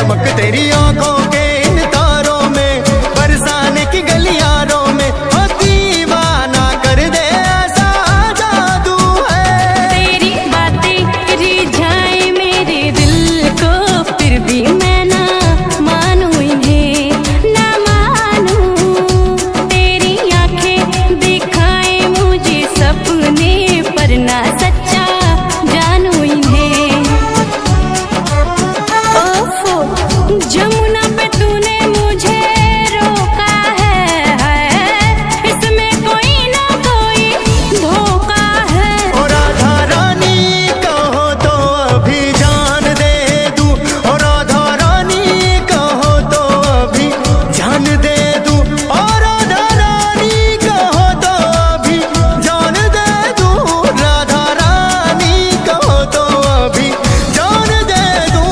चमक तेरी आंखों के इन तारों में, बरसाने की गलियारों में ओ दीवाना कर दे ऐसा जादू है। तेरी बातें रिझाए मेरे दिल को, फिर भी मैं ना मानूं इन्हें, ना मानूं। तेरी आंखें दिखाए मुझे सपने, पर ना सच्चा जानूं इन्हें। ओफो जमुना पे तूने मुझे रोका है, इसमें कोई ना कोई धोखा है। ओ राधा रानी कहो तो अभी जान दे दूं, ओ राधा रानी कहो तो अभी जान दे दूं, ओ राधा रानी कहो तो अभी जान दे दूं, राधा रानी कहो तो अभी जान दे दूं।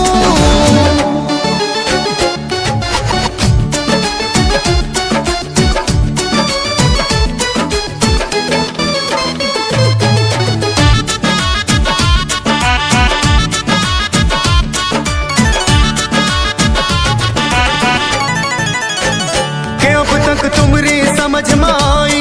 कि अब तक तुमरी समझ में आई